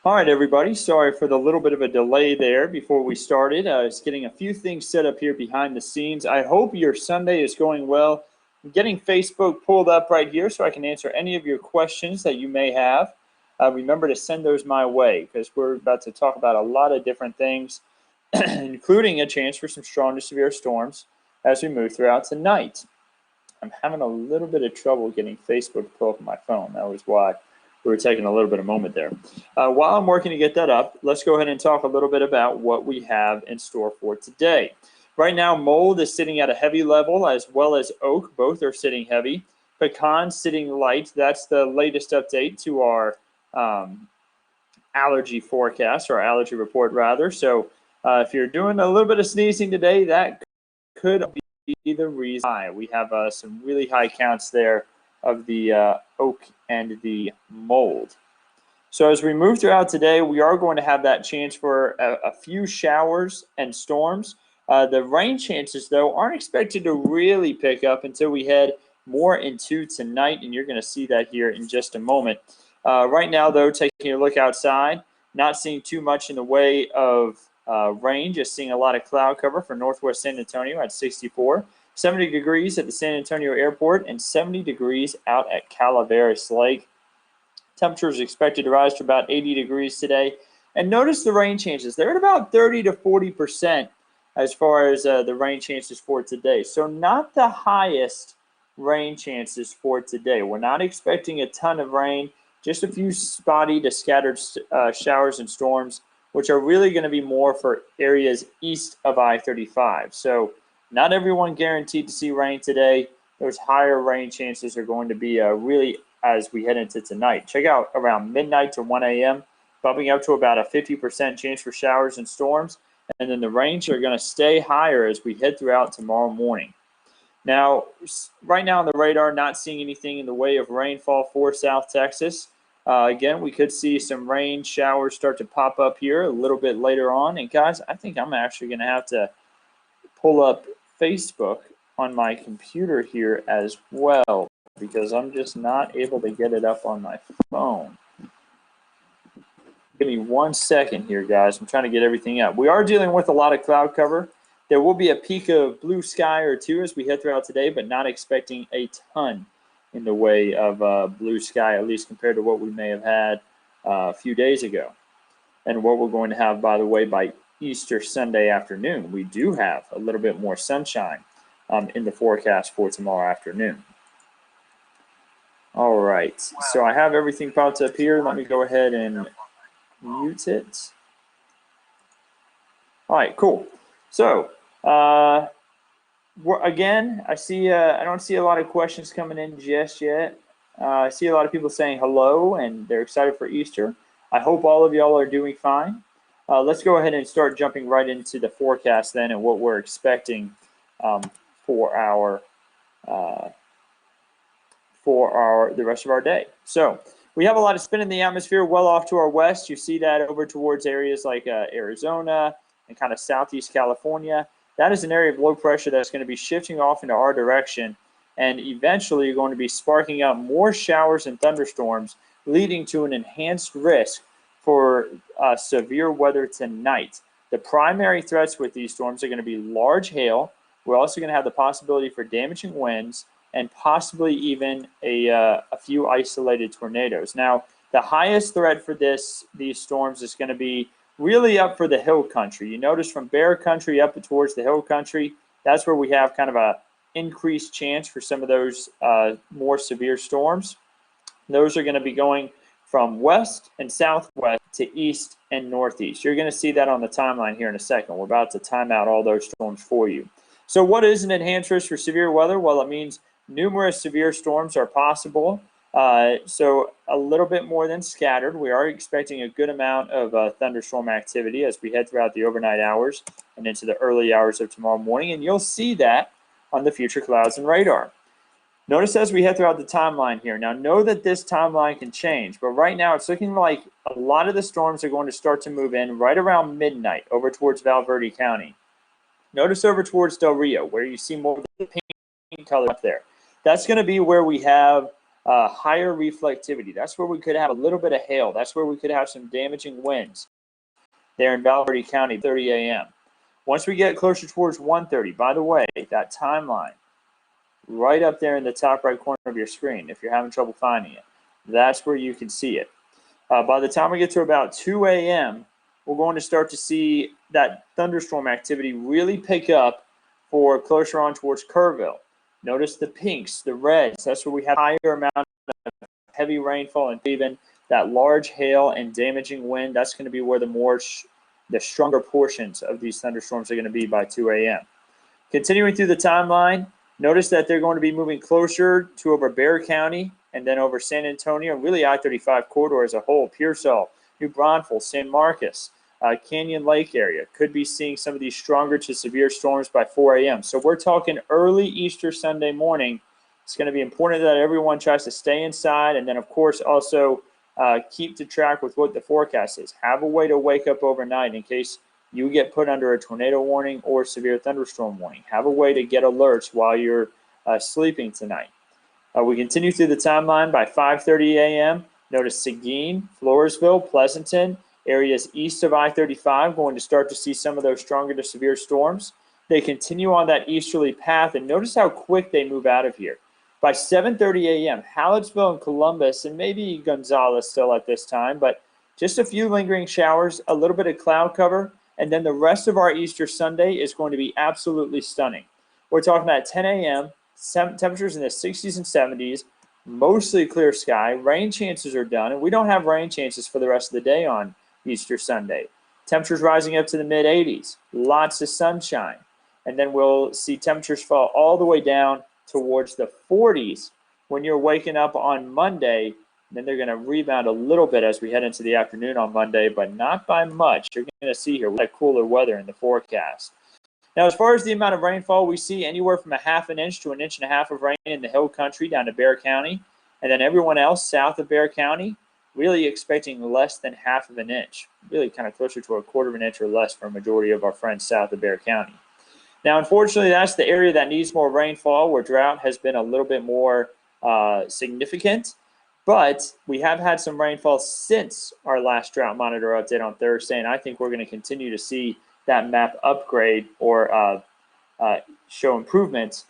All right, everybody. Sorry for the little bit of a delay there before we started. I was getting a few things set up here behind the scenes. I hope your Sunday is going well. I'm getting Facebook pulled up right here so I can answer any of your questions that you may have. Remember to send those my way because we're about to talk about a lot of different things, including a chance for some strong to severe storms as we move throughout tonight. I'm having a little bit of trouble getting Facebook to pull up on my phone. That was why we were taking a little bit of moment there. While I'm working to get that up, let's go ahead and talk a little bit about what we have in store for today. Right now, mold is sitting at a heavy level as well as oak. Both are sitting heavy. Pecan sitting light. That's the latest update to our allergy forecast, or allergy report rather. So if you're doing a little bit of sneezing today, that could be the reason why. We have some really high counts there of the oak and the mold. So as we move throughout today, we are going to have that chance for a few showers and storms. The rain chances, though, aren't expected to really pick up until we head more into tonight, and you're going to see that here in just a moment. Right now, though, taking a look outside, not seeing too much in the way of rain, just seeing a lot of cloud cover for northwest San Antonio at 64. 70 degrees at the San Antonio airport and 70 degrees out at Calaveras Lake. Temperature is expected to rise to about 80 degrees today. And notice the rain chances. They're at about 30 to 40% as far as the rain chances for today. So not the highest rain chances for today. We're not expecting a ton of rain, just a few spotty to scattered showers and storms, which are really going to be more for areas east of I-35. So not everyone guaranteed to see rain today. Those higher rain chances are going to be really as we head into tonight. Check out around midnight to 1 a.m., bumping up to about a 50% chance for showers and storms. And then the rains are going to stay higher as we head throughout tomorrow morning. Now, right now on the radar, not seeing anything in the way of rainfall for South Texas. Again, we could see some rain showers start to pop up here a little bit later on. And guys, I think I'm actually going to have to pull up Facebook on my computer here as well because I'm just not able to get it up on my phone. Give me 1 second here, guys. I'm trying to get everything up. We are dealing with a lot of cloud cover. There will be a peak of blue sky or two as we head throughout today, but not expecting a ton in the way of blue sky, at least compared to what we may have had a few days ago. And what we're going to have, by the way, by Easter Sunday afternoon, we do have a little bit more sunshine in the forecast for tomorrow afternoon. All right, so I have everything popped up here. Let me go ahead and mute it. All right, cool. So again, I see I don't see a lot of questions coming in just yet. I see a lot of people saying hello and they're excited for Easter. I hope all of y'all are doing fine. Let's go ahead and start jumping right into the forecast then and what we're expecting for the rest of our day. So we have a lot of spin in the atmosphere well off to our west. You see that over towards areas like Arizona and kind of southeast California. That is an area of low pressure that's going to be shifting off into our direction and eventually going to be sparking up more showers and thunderstorms, leading to an enhanced risk for severe weather tonight. The primary threats with these storms are going to be large hail. We're also going to have the possibility for damaging winds and possibly even a few isolated tornadoes. Now, the highest threat for these storms is going to be really up for the hill country. You notice from Bear Country up towards the hill country, that's where we have kind of a increased chance for some of those more severe storms. Those are going to be going from west and southwest to east and northeast. You're going to see that on the timeline here in a second. We're about to time out all those storms for you. So what is an enhanced risk for severe weather? Well, it means numerous severe storms are possible. So a little bit more than scattered. We are expecting a good amount of thunderstorm activity as we head throughout the overnight hours and into the early hours of tomorrow morning. And you'll see that on the future clouds and radar. Notice as we head throughout the timeline here. Now, know that this timeline can change, but right now it's looking like a lot of the storms are going to start to move in right around midnight over towards Val Verde County. Notice over towards Del Rio, where you see more of the pink color up there. That's going to be where we have higher reflectivity. That's where we could have a little bit of hail. That's where we could have some damaging winds there in Val Verde County, 30 a.m. Once we get closer towards 1:30, by the way, that timeline right up there in the top right corner of your screen, if you're having trouble finding it, that's where you can see it. By the time we get to about 2 a.m., we're going to start to see that thunderstorm activity really pick up for closer on towards Kerrville. Notice the pinks, the reds. That's where we have higher amount of heavy rainfall, and even that large hail and damaging wind. That's going to be where the stronger portions of these thunderstorms are going to be by 2 a.m. Continuing through the timeline, notice that they're going to be moving closer to over Bexar County and then over San Antonio, really I-35 corridor as a whole, Pearsall, New Braunfels, San Marcos, Canyon Lake area. Could be seeing some of these stronger to severe storms by 4 a.m. So we're talking early Easter Sunday morning. It's going to be important that everyone tries to stay inside, and then, of course, also keep to track with what the forecast is. Have a way to wake up overnight in case you get put under a tornado warning or severe thunderstorm warning. Have a way to get alerts while you're sleeping tonight. We continue through the timeline by 5:30 a.m. Notice Seguin, Floresville, Pleasanton, areas east of I-35 going to start to see some of those stronger to severe storms. They continue on that easterly path, and notice how quick they move out of here. By 7:30 a.m., Hallettsville and Columbus, and maybe Gonzales still at this time, but just a few lingering showers, a little bit of cloud cover, and then the rest of our Easter Sunday is going to be absolutely stunning. We're talking about 10 a.m., temperatures in the 60s and 70s, mostly clear sky. Rain chances are done, and we don't have rain chances for the rest of the day on Easter Sunday. Temperatures rising up to the mid-80s, lots of sunshine, and then we'll see temperatures fall all the way down towards the 40s when you're waking up on Monday. Then they're going to rebound a little bit as we head into the afternoon on Monday, but not by much. You're going to see here that cooler weather in the forecast. Now, as far as the amount of rainfall, we see anywhere from a half an inch to an inch and a half of rain in the hill country down to Bexar County. And then everyone else south of Bexar County, really expecting less than half of an inch, really kind of closer to a quarter of an inch or less for a majority of our friends south of Bexar County. Now, unfortunately, that's the area that needs more rainfall, where drought has been a little bit more significant. But we have had some rainfall since our last drought monitor update on Thursday, and I think we're going to continue to see that map upgrade or show improvements,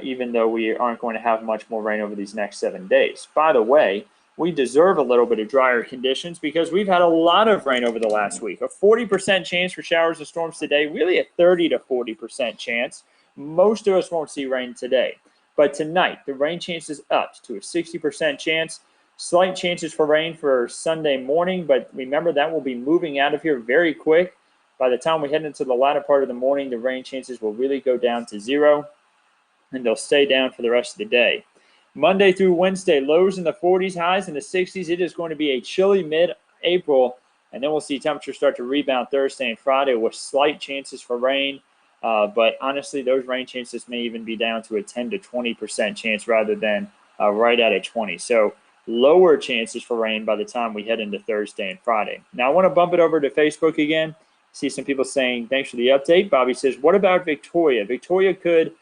even though we aren't going to have much more rain over these next 7 days. By the way, we deserve a little bit of drier conditions because we've had a lot of rain over the last week. A 40% chance for showers and storms today, really a 30 to 40% chance. Most of us won't see rain today. But tonight, the rain chance is up to a 60% chance. Slight chances for rain for Sunday morning, but remember that will be moving out of here very quick. By the time we head into the latter part of the morning, the rain chances will really go down to 0, and they'll stay down for the rest of the day. Monday through Wednesday, lows in the 40s, highs in the 60s. It is going to be a chilly mid-April, and then we'll see temperatures start to rebound Thursday and Friday with slight chances for rain. But honestly, those rain chances may even be down to a 10 to 20% chance rather than right at a 20. So lower chances for rain by the time we head into Thursday and Friday. Now, I want to bump it over to Facebook again. See some people saying, thanks for the update. Bobby says, what about Victoria? Victoria could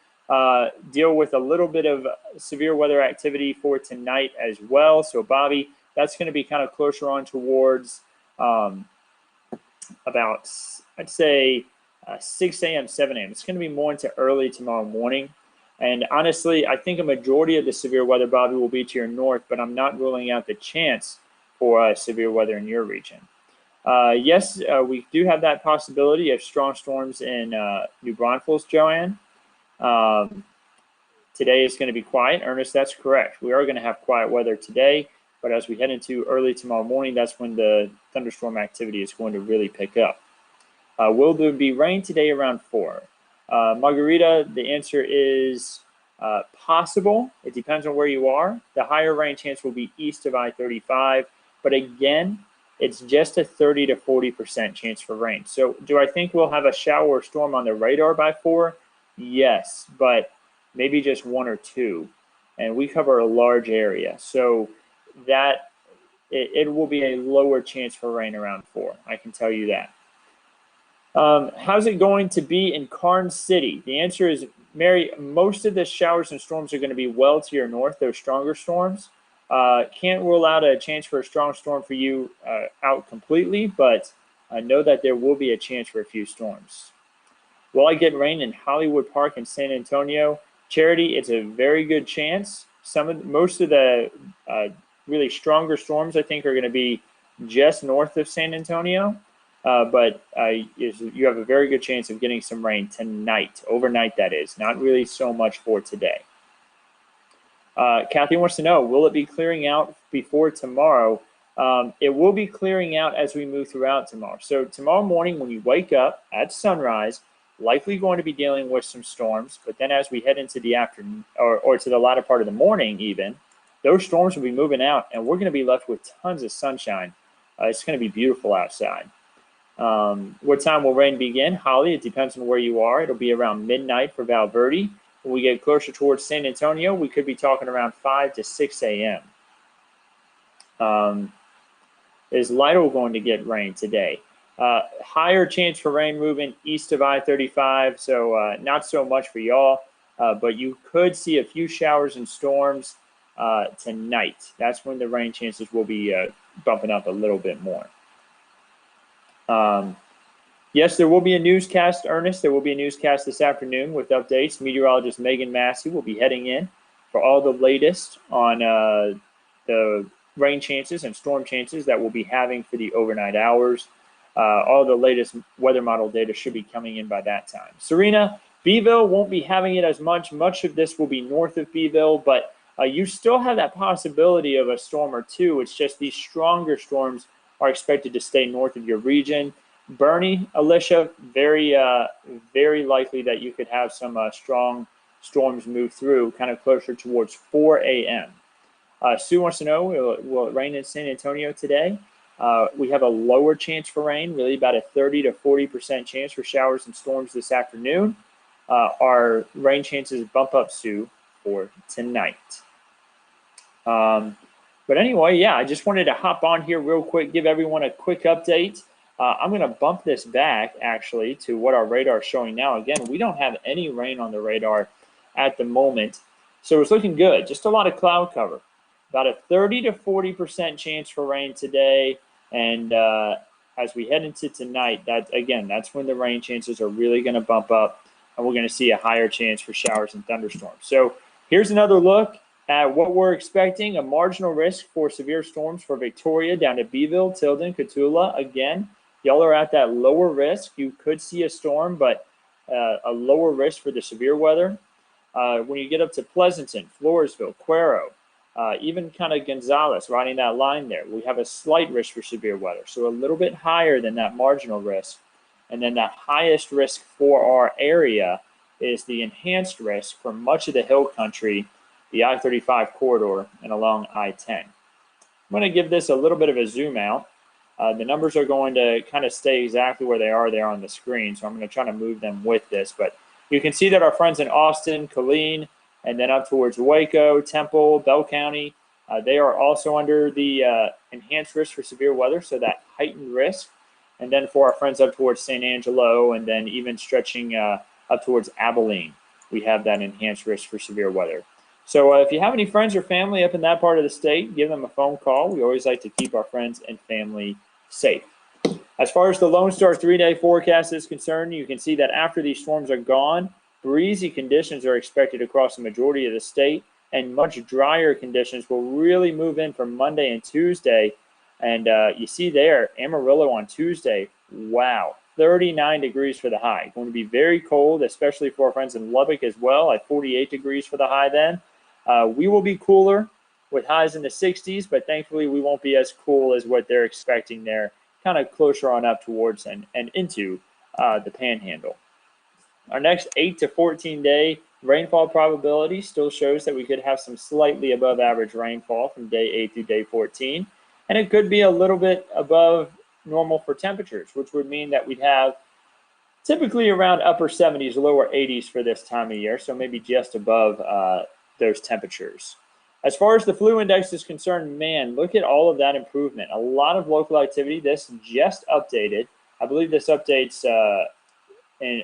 deal with a little bit of severe weather activity for tonight as well. So, Bobby, that's going to be kind of closer on towards about, I'd say, 6 a.m., 7 a.m. It's going to be more into early tomorrow morning. And honestly, I think a majority of the severe weather, Bobby, will be to your north, but I'm not ruling out the chance for severe weather in your region. Yes, we do have that possibility of strong storms in New Braunfels, Joanne. Today is going to be quiet. Ernest, that's correct. We are going to have quiet weather today, but as we head into early tomorrow morning, that's when the thunderstorm activity is going to really pick up. Will there be rain today around 4? Margarita, the answer is possible. It depends on where you are. The higher rain chance will be east of I-35, but again, it's just a 30 to 40% chance for rain. So do I think we'll have a shower or storm on the radar by 4? Yes, but maybe just 1 or 2. And we cover a large area. So that it will be a lower chance for rain around 4. I can tell you that. How's it going to be in Karn City? The answer is, Mary, most of the showers and storms are going to be well to your north, those stronger storms. Can't rule out a chance for a strong storm for you out completely, but I know that there will be a chance for a few storms. Will I get rain in Hollywood Park in San Antonio? Charity, it's a very good chance. Most of the really stronger storms, I think, are going to be just north of San Antonio. But you have a very good chance of getting some rain tonight, overnight that is, not really so much for today. Kathy wants to know, will it be clearing out before tomorrow? It will be clearing out as we move throughout tomorrow. So tomorrow morning when you wake up at sunrise, likely going to be dealing with some storms, but then as we head into the afternoon or to the latter part of the morning even, those storms will be moving out and we're going to be left with tons of sunshine. It's going to be beautiful outside. What time will rain begin? Holly, it depends on where you are. It'll be around midnight for Val Verde. When we get closer towards San Antonio, we could be talking around 5 to 6 a.m. Is Lytle going to get rain today? Higher chance for rain moving east of I-35, so not so much for y'all, but you could see a few showers and storms tonight. That's when the rain chances will be bumping up a little bit more. Yes, there will be a newscast, Ernest. There will be a newscast this afternoon with updates. Meteorologist Megan Massey will be heading in for all the latest on the rain chances and storm chances that we'll be having for the overnight hours. All the latest weather model data should be coming in by that time. Serena, Beeville won't be having it as much. Much of this will be north of Beeville, but you still have that possibility of a storm or two. It's just these stronger storms are expected to stay north of your region. Bernie, Alicia, very likely that you could have some strong storms move through kind of closer towards 4 a.m. Sue wants to know, will it rain in San Antonio today? We have a lower chance for rain, really about a 30 to 40% chance for showers and storms this afternoon. Our rain chances bump up, Sue, for tonight. But anyway, yeah, I just wanted to hop on here real quick, give everyone a quick update. I'm going to bump this back, actually, to what our radar is showing now. Again, we don't have any rain on the radar at the moment, so it's looking good. Just a lot of cloud cover. About a 30 to 40% chance for rain today, and as we head into tonight, that's when the rain chances are really going to bump up, and we're going to see a higher chance for showers and thunderstorms. So here's another look at what we're expecting. A marginal risk for severe storms for Victoria down to Beeville, Tilden, Cotulla. Again, y'all are at that lower risk. You could see a storm, but a lower risk for the severe weather. When you get up to Pleasanton, Floresville, Cuero, even kind of Gonzales, riding that line there, we have a slight risk for severe weather. So a little bit higher than that marginal risk. And then that highest risk for our area is the enhanced risk for much of the hill country, the I-35 corridor, and along I-10. I'm going to give this a little bit of a zoom out. The numbers are going to kind of stay exactly where they are there on the screen, so I'm going to try to move them with this. But you can see that our friends in Austin, Killeen, and then up towards Waco, Temple, Bell County, they are also under the enhanced risk for severe weather, so that heightened risk. And then for our friends up towards San Angelo, and then even stretching up towards Abilene, we have that enhanced risk for severe weather. So if you have any friends or family up in that part of the state, give them a phone call. We always like to keep our friends and family safe. As far as the Lone Star 3-day forecast is concerned, you can see that after these storms are gone, breezy conditions are expected across the majority of the state, and much drier conditions will really move in for Monday and Tuesday. And you see there, Amarillo on Tuesday, wow, 39 degrees for the high. Going to be very cold, especially for our friends in Lubbock as well, at 48 degrees for the high then. We will be cooler with highs in the 60s, but thankfully we won't be as cool as what they're expecting there, kind of closer on up towards and into the Panhandle. Our next 8 to 14 day rainfall probability still shows that we could have some slightly above average rainfall from day 8 through day 14, and it could be a little bit above normal for temperatures, which would mean that we'd have typically around upper 70s, lower 80s for this time of year, so maybe just above those temperatures. As far as the flu index is concerned, man, look at all of that improvement. A lot of local activity. This just updated I believe this updates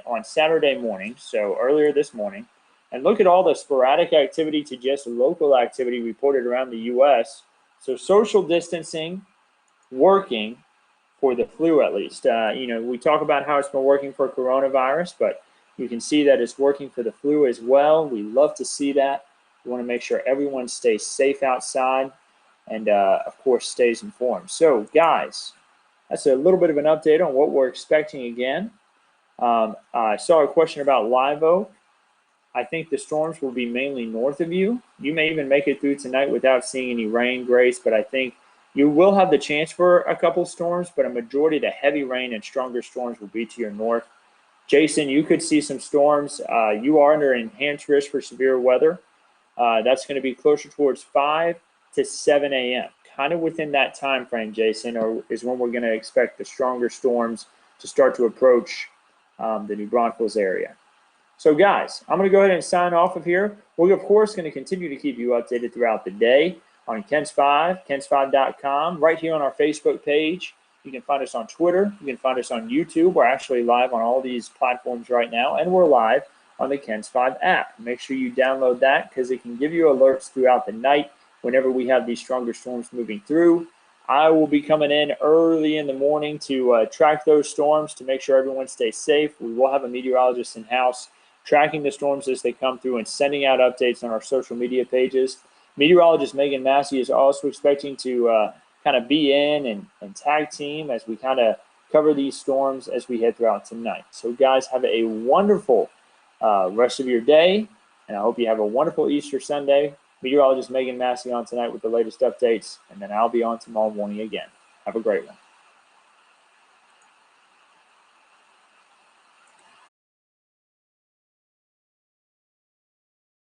on Saturday morning, so earlier this morning. And look at all the sporadic activity to just local activity reported around the U.S. So social distancing working for the flu, at least. We talk about how it's been working for coronavirus, but you can see that it's working for the flu as well. We love to see that. We want to make sure everyone stays safe outside and, of course, stays informed. So, guys, that's a little bit of an update on what we're expecting again. I saw a question about Live Oak. I think the storms will be mainly north of you. You may even make it through tonight without seeing any rain, Grace, but I think you will have the chance for a couple storms, but a majority of the heavy rain and stronger storms will be to your north. Jason, you could see some storms. You are under enhanced risk for severe weather. That's going to be closer towards 5 to 7 a.m. Kind of within that time frame, Jason, is when we're going to expect the stronger storms to start to approach the New Braunfels area. So, guys, I'm going to go ahead and sign off of here. We're, of course, going to continue to keep you updated throughout the day on KENS5, KENS5.com, right here on our Facebook page. You can find us on Twitter. You can find us on YouTube. We're actually live on all these platforms right now, and we're live on the KENS5 app. Make sure you download that because it can give you alerts throughout the night whenever we have these stronger storms moving through. I will be coming in early in the morning to track those storms to make sure everyone stays safe. We will have a meteorologist in-house tracking the storms as they come through and sending out updates on our social media pages. Meteorologist Megan Massey is also expecting to kind of be in and tag team as we kind of cover these storms as we head throughout tonight. So, guys, have a wonderful rest of your day, and I hope you have a wonderful Easter Sunday. Meteorologist Megan Massey on tonight with the latest updates, and then I'll be on tomorrow morning again. Have a great one.